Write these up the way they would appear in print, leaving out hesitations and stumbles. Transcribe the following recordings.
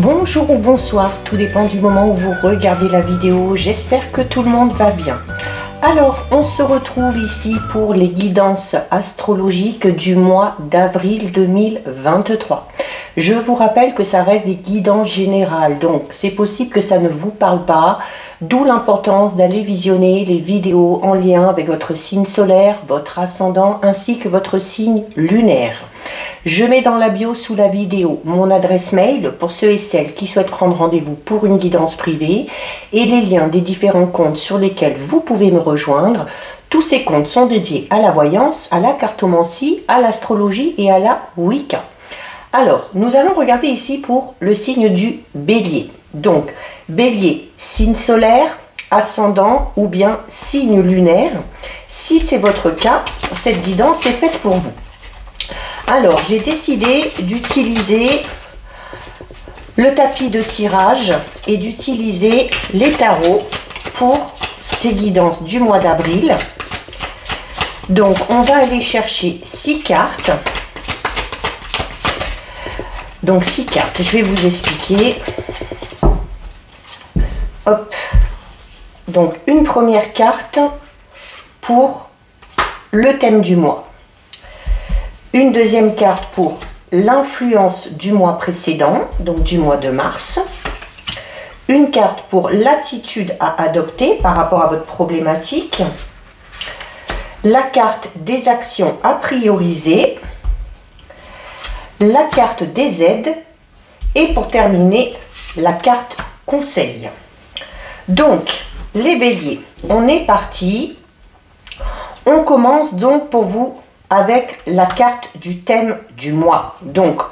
Bonjour ou bonsoir, tout dépend du moment où vous regardez la vidéo. J'espère que tout le monde va bien. Alors, on se retrouve ici pour les guidances astrologiques du mois d'avril 2023. Je vous rappelle que ça reste des guidances générales, donc c'est possible que ça ne vous parle pas, d'où l'importance d'aller visionner les vidéos en lien avec votre signe solaire, votre ascendant ainsi que votre signe lunaire. Je mets dans la bio sous la vidéo mon adresse mail pour ceux et celles qui souhaitent prendre rendez-vous pour une guidance privée et les liens des différents comptes sur lesquels vous pouvez me rejoindre. Tous ces comptes sont dédiés à la voyance, à la cartomancie, à l'astrologie et à la Wicca. Alors, nous allons regarder ici pour le signe du Bélier. Donc, Bélier, signe solaire, ascendant ou bien signe lunaire. Si c'est votre cas, cette guidance est faite pour vous. Alors, j'ai décidé d'utiliser le tapis de tirage et d'utiliser les tarots pour ces guidances du mois d'avril. Donc, on va aller chercher 6 cartes. Donc, 6 cartes, je vais vous expliquer. Hop. Donc, une première carte pour le thème du mois. Une deuxième carte pour l'influence du mois précédent, donc du mois de mars. Une carte pour l'attitude à adopter par rapport à votre problématique. La carte des actions à prioriser. La carte des aides. Et pour terminer, la carte conseil. Donc, les béliers, on est parti. On commence donc pour vous avec la carte du thème du mois. Donc,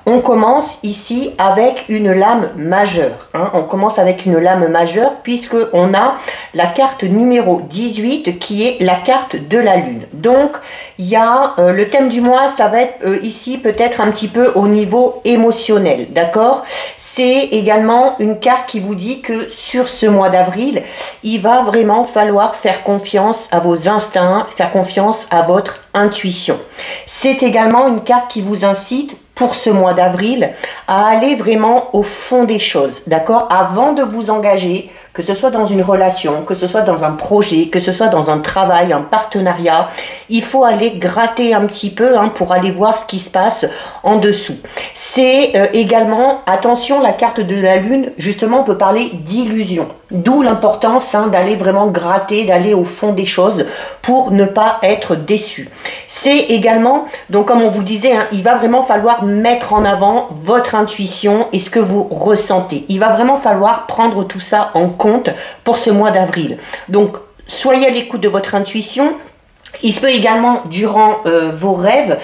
on commence ici avec une lame majeure. On commence avec une lame majeure puisque on a la carte numéro 18 qui est la carte de la lune. Donc, il y a le thème du mois, ça va être ici peut-être un petit peu au niveau émotionnel, d'accord? C'est également une carte qui vous dit que sur ce mois d'avril, il va vraiment falloir faire confiance à vos instincts, faire confiance à votre intuition. C'est également une carte qui vous incite pour ce mois d'avril à aller vraiment au fond des choses, d'accord? Avant de vous engager, que ce soit dans une relation, que ce soit dans un projet, que ce soit dans un travail, un partenariat, il faut aller gratter un petit peu pour aller voir ce qui se passe en dessous. C'est également, attention, la carte de la lune, justement, on peut parler d'illusion. D'où l'importance d'aller vraiment gratter, d'aller au fond des choses pour ne pas être déçu. C'est également, donc comme on vous disait, il va vraiment falloir mettre en avant votre intuition et ce que vous ressentez. Il va vraiment falloir prendre tout ça en compte pour ce mois d'avril. Donc, soyez à l'écoute de votre intuition. Il se peut également, durant vos rêves,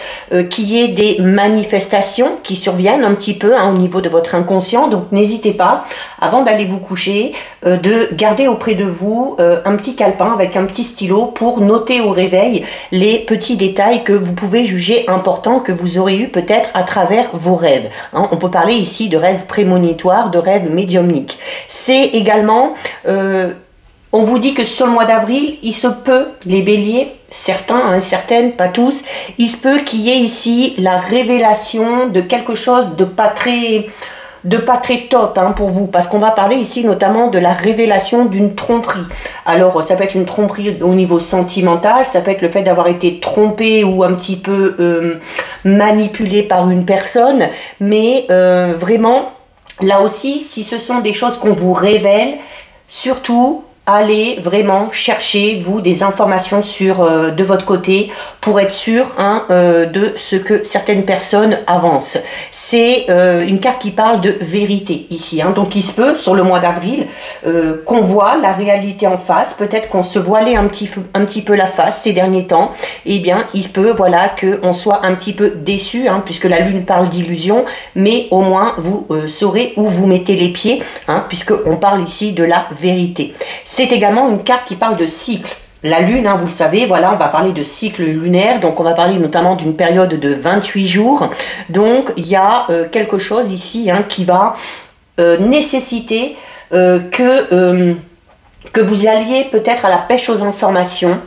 qu'il y ait des manifestations qui surviennent un petit peu au niveau de votre inconscient. Donc, n'hésitez pas, avant d'aller vous coucher, de garder auprès de vous un petit calepin avec un petit stylo pour noter au réveil les petits détails que vous pouvez juger importants que vous aurez eu peut-être à travers vos rêves. On peut parler ici de rêves prémonitoires, de rêves médiumniques. C'est également... on vous dit que sur le mois d'avril, il se peut, les béliers, certains, certaines, pas tous, il se peut qu'il y ait ici la révélation de quelque chose de pas très top pour vous, parce qu'on va parler ici notamment de la révélation d'une tromperie. Alors, ça peut être une tromperie au niveau sentimental, ça peut être le fait d'avoir été trompé ou un petit peu manipulé par une personne, mais vraiment, là aussi, si ce sont des choses qu'on vous révèle, surtout, allez vraiment chercher, vous, des informations de votre côté pour être sûr de ce que certaines personnes avancent. C'est une carte qui parle de vérité ici. Donc, il se peut, sur le mois d'avril, qu'on voit la réalité en face. Peut-être qu'on se voilait un petit peu la face ces derniers temps. Eh bien, il se peut, voilà, qu'on soit un petit peu déçu, puisque la lune parle d'illusion, mais au moins, vous saurez où vous mettez les pieds, puisqu'on parle ici de la vérité. C'est également une carte qui parle de cycle. La lune, vous le savez, voilà, on va parler de cycle lunaire, donc on va parler notamment d'une période de 28 jours. Donc, il y a quelque chose ici qui va nécessiter que vous alliez peut-être à la pêche aux informations.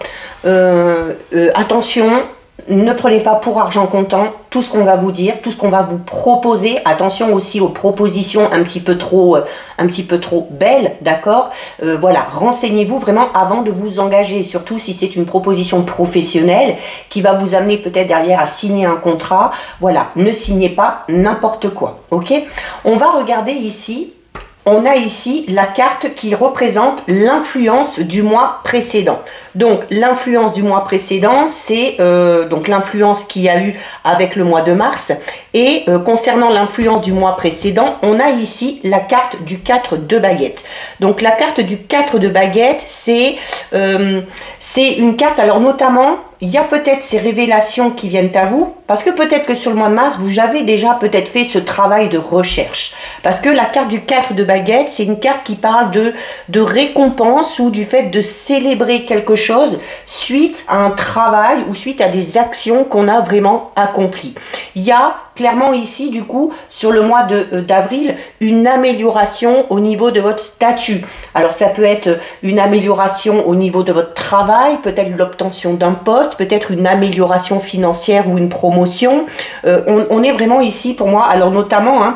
Attention, ne prenez pas pour argent comptant tout ce qu'on va vous dire, tout ce qu'on va vous proposer. Attention aussi aux propositions un petit peu trop belles, d'accord. Voilà, renseignez-vous vraiment avant de vous engager, surtout si c'est une proposition professionnelle qui va vous amener peut-être derrière à signer un contrat. Voilà, ne signez pas n'importe quoi, ok. On va regarder ici. On a ici la carte qui représente l'influence du mois précédent. Donc l'influence du mois précédent, c'est donc l'influence qu'il y a eu avec le mois de mars. Et concernant l'influence du mois précédent, on a ici la carte du 4 de baguette. Donc la carte du 4 de baguette, c'est une carte, alors notamment, il y a peut-être ces révélations qui viennent à vous, parce que peut-être que sur le mois de mars, vous avez déjà peut-être fait ce travail de recherche. Parce que la carte du 4 de baguette, c'est une carte qui parle de récompense ou du fait de célébrer quelque chose suite à un travail ou suite à des actions qu'on a vraiment accomplies. Il y a clairement ici, du coup, sur le mois d'avril, une amélioration au niveau de votre statut. Alors, ça peut être une amélioration au niveau de votre travail, peut-être l'obtention d'un poste, peut-être une amélioration financière ou une promotion. On est vraiment ici, pour moi, alors notamment, hein,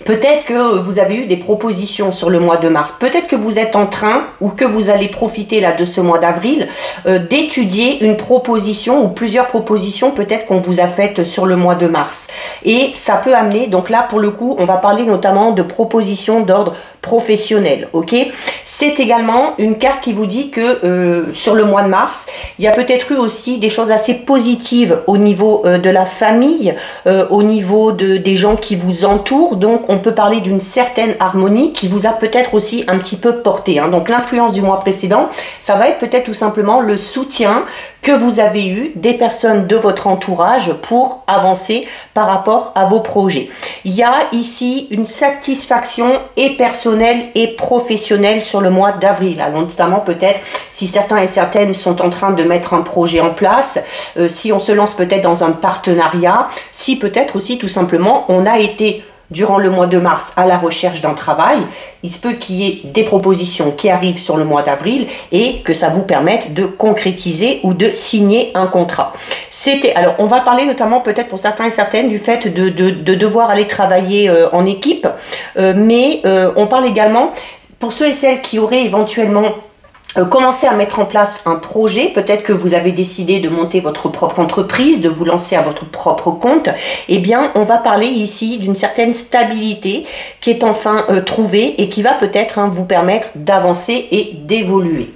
peut-être que vous avez eu des propositions sur le mois de mars. Peut-être que vous êtes en train ou que vous allez profiter là de ce mois d'avril d'étudier une proposition ou plusieurs propositions peut-être qu'on vous a faites sur le mois de mars. Et ça peut amener, donc là pour le coup, on va parler notamment de propositions d'ordre professionnel, ok. C'est également une carte qui vous dit que sur le mois de mars, il y a peut-être eu aussi des choses assez positives au niveau de la famille, au niveau des gens qui vous entourent. Donc on peut parler d'une certaine harmonie qui vous a peut-être aussi un petit peu porté, hein. Donc l'influence du mois précédent, ça va être peut-être tout simplement le soutien que vous avez eu des personnes de votre entourage pour avancer par rapport à vos projets. Il y a ici une satisfaction et personnelle et professionnelle sur le mois d'avril. Alors notamment peut-être si certains et certaines sont en train de mettre un projet en place, si on se lance peut-être dans un partenariat, si peut-être aussi tout simplement on a été durant le mois de mars à la recherche d'un travail, il se peut qu'il y ait des propositions qui arrivent sur le mois d'avril et que ça vous permette de concrétiser ou de signer un contrat. Alors on va parler notamment peut-être pour certains et certaines du fait de devoir aller travailler en équipe, mais on parle également pour ceux et celles qui auraient éventuellement commencer à mettre en place un projet, peut-être que vous avez décidé de monter votre propre entreprise, de vous lancer à votre propre compte, eh bien on va parler ici d'une certaine stabilité qui est enfin trouvée et qui va peut-être vous permettre d'avancer et d'évoluer.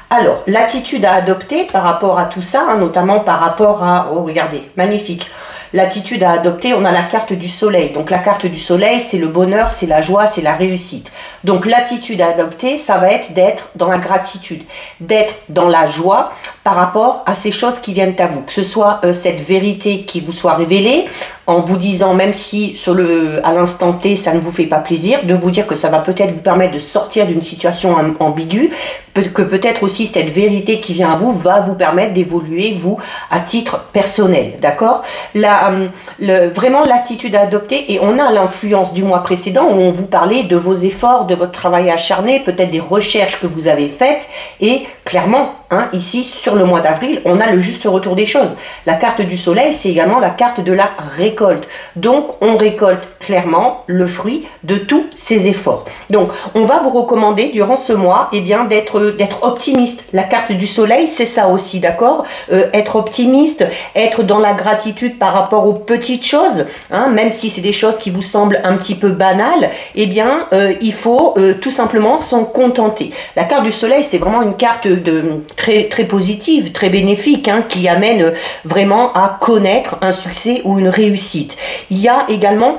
Alors, l'attitude à adopter par rapport à tout ça, notamment par rapport à, oh regardez, magnifique, l'attitude à adopter, on a la carte du soleil. Donc la carte du soleil, c'est le bonheur, c'est la joie, c'est la réussite. Donc l'attitude à adopter, ça va être d'être dans la gratitude, d'être dans la joie par rapport à ces choses qui viennent à vous. Que ce soit cette vérité qui vous soit révélée, en vous disant, même si à l'instant T, ça ne vous fait pas plaisir, de vous dire que ça va peut-être vous permettre de sortir d'une situation ambiguë, que peut-être aussi cette vérité qui vient à vous va vous permettre d'évoluer, vous, à titre personnel, d'accord. Vraiment l'attitude à adopter, et on a l'influence du mois précédent où on vous parlait de vos efforts, de votre travail acharné, peut-être des recherches que vous avez faites, et clairement, ici, sur le mois d'avril, on a le juste retour des choses. La carte du soleil, c'est également la carte de la récolte. Donc, on récolte clairement le fruit de tous ces efforts. Donc, on va vous recommander durant ce mois, eh bien, d'être optimiste. La carte du soleil, c'est ça aussi, d'accord. Être optimiste, être dans la gratitude par rapport aux petites choses, même si c'est des choses qui vous semblent un petit peu banales, eh bien, il faut tout simplement s'en contenter. La carte du soleil, c'est vraiment une carte très positive, très bénéfique, qui amène vraiment à connaître un succès ou une réussite. Il y a également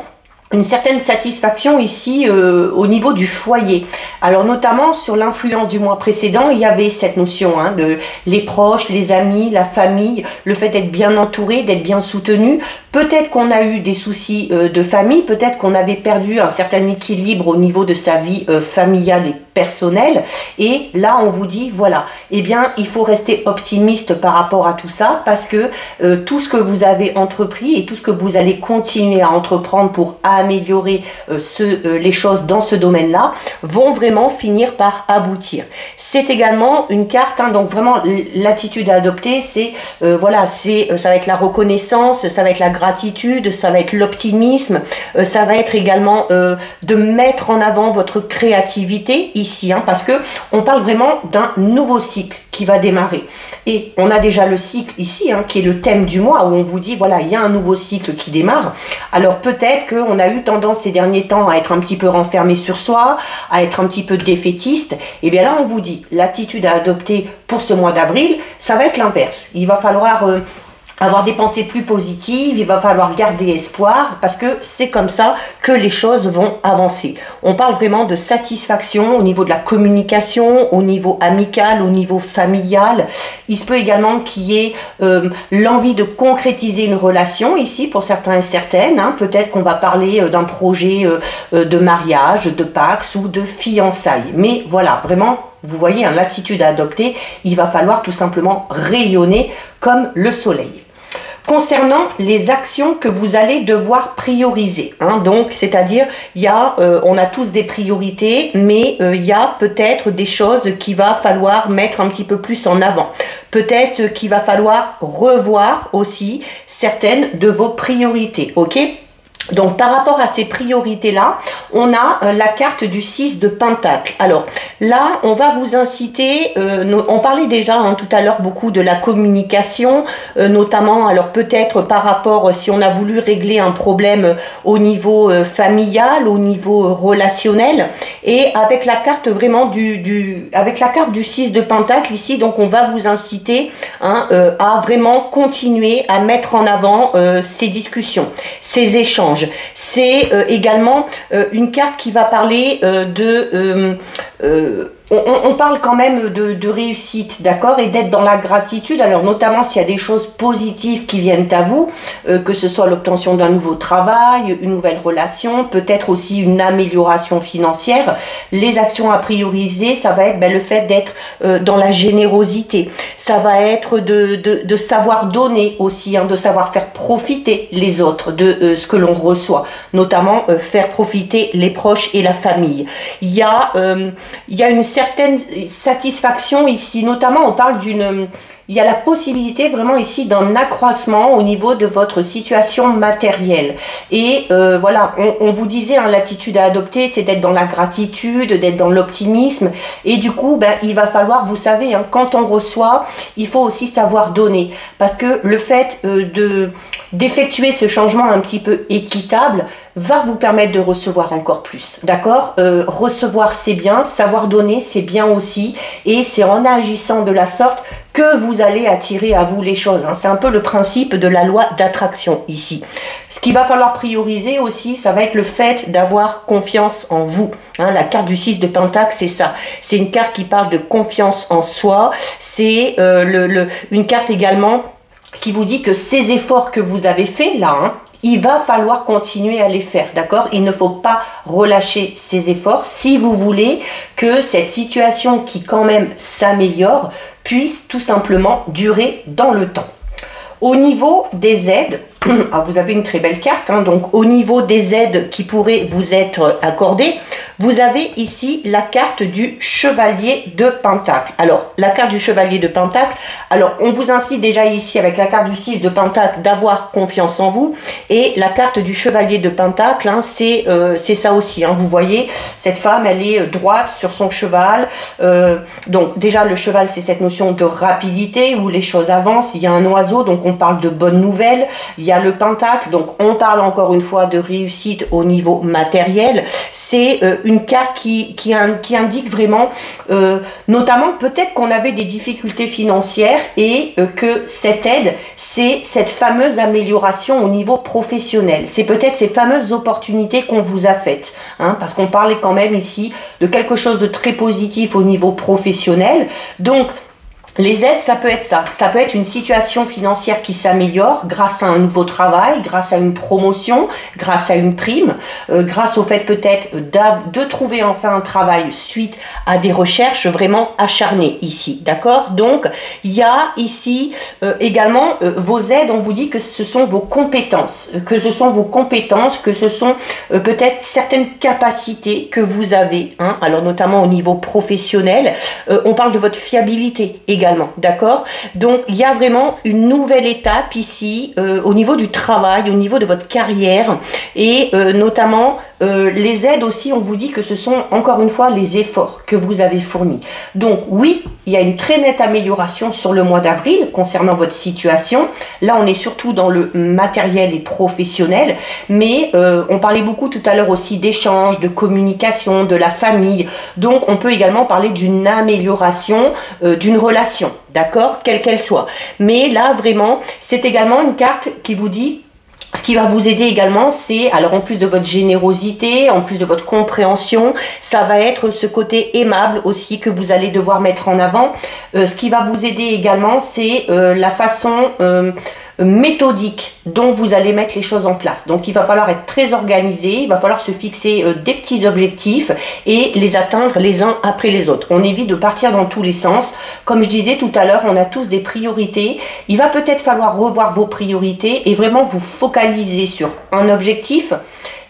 une certaine satisfaction ici au niveau du foyer. Alors notamment sur l'influence du mois précédent, il y avait cette notion de les proches, les amis, la famille, le fait d'être bien entouré, d'être bien soutenu, Peut-être qu'on a eu des soucis de famille, peut-être qu'on avait perdu un certain équilibre au niveau de sa vie familiale et personnelle. Et là, on vous dit, voilà, eh bien, il faut rester optimiste par rapport à tout ça parce que tout ce que vous avez entrepris et tout ce que vous allez continuer à entreprendre pour améliorer les choses dans ce domaine-là vont vraiment finir par aboutir. C'est également une carte, hein, donc vraiment l'attitude à adopter, c'est voilà, ça va être la reconnaissance, ça va être la gratitude, ça va être l'optimisme, ça va être également de mettre en avant votre créativité ici, hein, parce que on parle vraiment d'un nouveau cycle qui va démarrer. Et on a déjà le cycle ici, hein, qui est le thème du mois, où on vous dit, voilà, il y a un nouveau cycle qui démarre. Alors peut-être qu'on a eu tendance ces derniers temps à être un petit peu renfermé sur soi, à être un petit peu défaitiste. Et bien là, on vous dit, l'attitude à adopter pour ce mois d'avril, ça va être l'inverse. Il va falloir avoir des pensées plus positives, il va falloir garder espoir parce que c'est comme ça que les choses vont avancer. On parle vraiment de satisfaction au niveau de la communication, au niveau amical, au niveau familial. Il se peut également qu'il y ait l'envie de concrétiser une relation ici pour certains et certaines. Hein. Peut-être qu'on va parler d'un projet de mariage, de pax ou de fiançailles. Mais voilà, vraiment, vous voyez, hein, l'attitude à adopter, il va falloir tout simplement rayonner comme le soleil. Concernant les actions que vous allez devoir prioriser, hein, donc c'est-à-dire on a tous des priorités, mais il y a peut-être des choses qu'il va falloir mettre un petit peu plus en avant. Peut-être qu'il va falloir revoir aussi certaines de vos priorités, ok ? Donc par rapport à ces priorités-là, on a la carte du 6 de Pentacle. Alors là, on va vous inciter, on parlait déjà hein, tout à l'heure beaucoup de la communication, notamment alors peut-être par rapport si on a voulu régler un problème au niveau familial, au niveau relationnel, et avec la carte vraiment avec la carte du 6 de Pentacle ici, donc on va vous inciter hein, à vraiment continuer à mettre en avant ces discussions, ces échanges. C'est également une carte qui va parler on parle quand même de réussite, d'accord, et d'être dans la gratitude, alors notamment s'il y a des choses positives qui viennent à vous, que ce soit l'obtention d'un nouveau travail, une nouvelle relation, peut-être aussi une amélioration financière. Les actions à prioriser, ça va être le fait d'être dans la générosité, ça va être de savoir donner aussi, hein, de savoir faire profiter les autres de ce que l'on reçoit, notamment faire profiter les proches et la famille. Il y a une certaine satisfaction ici, notamment on parle il y a la possibilité vraiment ici d'un accroissement au niveau de votre situation matérielle. Et voilà, on vous disait, hein, l'attitude à adopter, c'est d'être dans la gratitude, d'être dans l'optimisme. Et du coup, il va falloir, vous savez, hein, quand on reçoit, il faut aussi savoir donner. Parce que le fait d'effectuer ce changement un petit peu équitable va vous permettre de recevoir encore plus. D'accord ? Recevoir, c'est bien. Savoir donner, c'est bien aussi. Et c'est en agissant de la sorte que vous allez attirer à vous les choses. Hein. C'est un peu le principe de la loi d'attraction ici. Ce qu'il va falloir prioriser aussi, ça va être le fait d'avoir confiance en vous. Hein, la carte du 6 de Pentacle, c'est ça. C'est une carte qui parle de confiance en soi. C'est une carte également qui vous dit que ces efforts que vous avez faits là, hein, il va falloir continuer à les faire, d'accord? Il ne faut pas relâcher ces efforts si vous voulez que cette situation qui quand même s'améliore puisse tout simplement durer dans le temps. Au niveau des aides, alors vous avez une très belle carte, hein, donc au niveau des aides qui pourraient vous être accordées, vous avez ici la carte du chevalier de Pentacle. Alors, la carte du chevalier de Pentacle, alors on vous incite déjà ici avec la carte du 6 de Pentacle d'avoir confiance en vous. Et la carte du chevalier de Pentacle, hein, c'est ça aussi. Hein, vous voyez, cette femme, elle est droite sur son cheval. Donc déjà, le cheval, c'est cette notion de rapidité où les choses avancent. Il y a un oiseau, donc on parle de bonnes nouvelles. Il y a le Pentacle, donc on parle encore une fois de réussite au niveau matériel. C'est une carte qui indique vraiment, notamment peut-être qu'on avait des difficultés financières et que cette aide, c'est cette fameuse amélioration au niveau professionnel. C'est peut-être ces fameuses opportunités qu'on vous a faites, hein, parce qu'on parlait quand même ici de quelque chose de très positif au niveau professionnel. Donc, Les aides, ça peut être ça. Ça peut être une situation financière qui s'améliore grâce à un nouveau travail, grâce à une promotion, grâce à une prime, grâce au fait peut-être de trouver enfin un travail suite à des recherches vraiment acharnées ici. D'accord? Donc, il y a ici également vos aides. On vous dit que ce sont vos compétences, que ce sont peut-être certaines capacités que vous avez. Hein, alors, notamment au niveau professionnel, on parle de votre fiabilité également. D'accord? Donc, il y a vraiment une nouvelle étape ici au niveau du travail, au niveau de votre carrière et notamment les aides aussi, on vous dit que ce sont encore une fois les efforts que vous avez fournis. Donc, oui, il y a une très nette amélioration sur le mois d'avril concernant votre situation. Là, on est surtout dans le matériel et professionnel, mais on parlait beaucoup tout à l'heure aussi d'échanges, de communication, de la famille. Donc, on peut également parler d'une amélioration d'une relation. D'accord, quelle qu'elle soit. Mais là, vraiment, c'est également une carte qui vous dit, ce qui va vous aider également, c'est, alors en plus de votre générosité, en plus de votre compréhension, ça va être ce côté aimable aussi que vous allez devoir mettre en avant. Ce qui va vous aider également, c'est la façon méthodique dont vous allez mettre les choses en place. Donc il va falloir être très organisé, il va falloir se fixer des petits objectifs et les atteindre les uns après les autres. On évite de partir dans tous les sens. Comme je disais tout à l'heure, on a tous des priorités. Il va peut-être falloir revoir vos priorités et vraiment vous focaliser sur un objectif.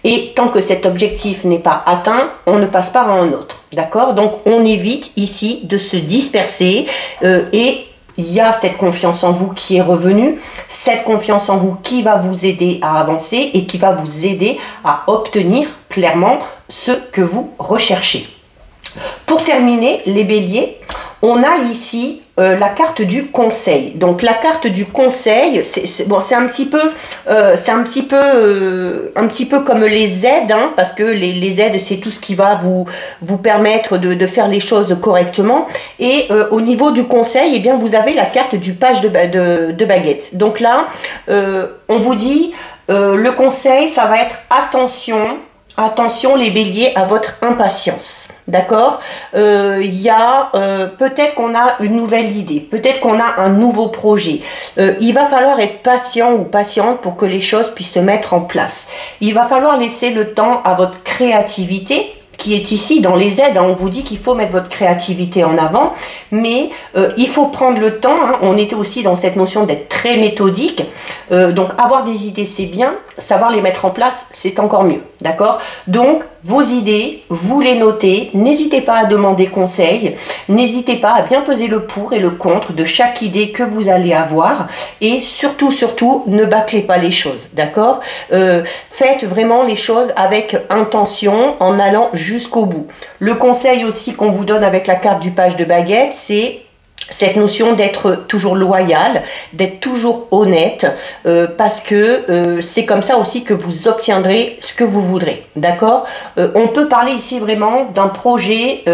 Et tant que cet objectif n'est pas atteint, on ne passe pas à un autre. D'accord? Donc on évite ici de se disperser et il y a cette confiance en vous qui est revenue, cette confiance en vous qui va vous aider à avancer et qui va vous aider à obtenir clairement ce que vous recherchez. Pour terminer, les béliers, on a ici la carte du conseil. Donc la carte du conseil, c'est un petit peu comme les aides, hein, parce que les aides, c'est tout ce qui va vous permettre de faire les choses correctement. Et au niveau du conseil, eh bien, vous avez la carte du page de baguette. Donc là, on vous dit, le conseil, ça va être attention. Attention les béliers à votre impatience, d'accord? Il y a peut-être qu'on a une nouvelle idée, peut-être qu'on a un nouveau projet. Il va falloir être patient ou patiente pour que les choses puissent se mettre en place. Il va falloir laisser le temps à votre créativité, qui est ici dans les aides. On vous dit qu'il faut mettre votre créativité en avant, mais il faut prendre le temps. Hein. On était aussi dans cette notion d'être très méthodique. Donc avoir des idées, c'est bien. Savoir les mettre en place, c'est encore mieux. D'accord? Donc, vos idées, vous les notez. N'hésitez pas à demander conseil. N'hésitez pas à bien peser le pour et le contre de chaque idée que vous allez avoir. Et surtout, ne bâclez pas les choses. D'accord? Faites vraiment les choses avec intention en allant jusqu'au bout. Le conseil aussi qu'on vous donne avec la carte du page de baguette, c'est cette notion d'être toujours loyal, d'être toujours honnête, parce que c'est comme ça aussi que vous obtiendrez ce que vous voudrez. D'accord? On peut parler ici vraiment d'un projet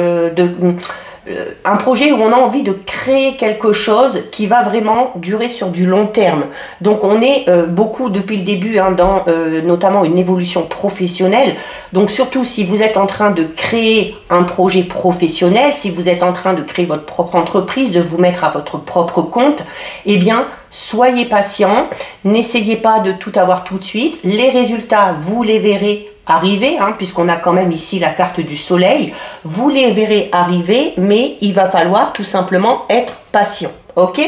un projet où on a envie de créer quelque chose qui va vraiment durer sur du long terme. Donc on est beaucoup depuis le début hein, dans notamment une évolution professionnelle. Donc surtout si vous êtes en train de créer un projet professionnel, si vous êtes en train de créer votre propre entreprise, de vous mettre à votre propre compte, eh bien soyez patient, n'essayez pas de tout avoir tout de suite. Les résultats, vous les verrez arriver, hein, puisqu'on a quand même ici la carte du soleil. Vous les verrez arriver, mais il va falloir tout simplement être patient. Ok?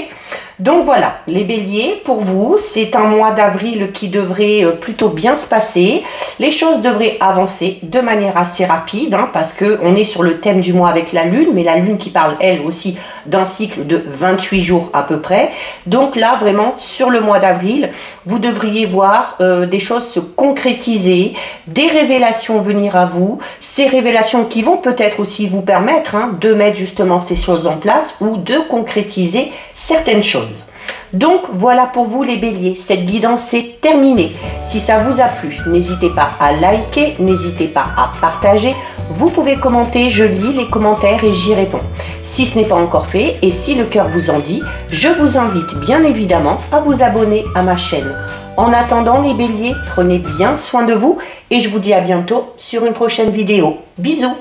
Donc voilà, les béliers, pour vous, c'est un mois d'avril qui devrait plutôt bien se passer. Les choses devraient avancer de manière assez rapide, hein, parce qu'on est sur le thème du mois avec la lune, mais la lune qui parle, elle aussi, d'un cycle de 28 jours à peu près. Donc là, vraiment, sur le mois d'avril, vous devriez voir des choses se concrétiser, des révélations venir à vous, ces révélations qui vont peut-être aussi vous permettre hein, de mettre justement ces choses en place ou de concrétiser certaines choses. Donc voilà pour vous les béliers, cette guidance est terminée. Si ça vous a plu, n'hésitez pas à liker, n'hésitez pas à partager. Vous pouvez commenter, je lis les commentaires et j'y réponds. Si ce n'est pas encore fait et si le cœur vous en dit, je vous invite bien évidemment à vous abonner à ma chaîne. En attendant les béliers, prenez bien soin de vous et je vous dis à bientôt sur une prochaine vidéo. Bisous!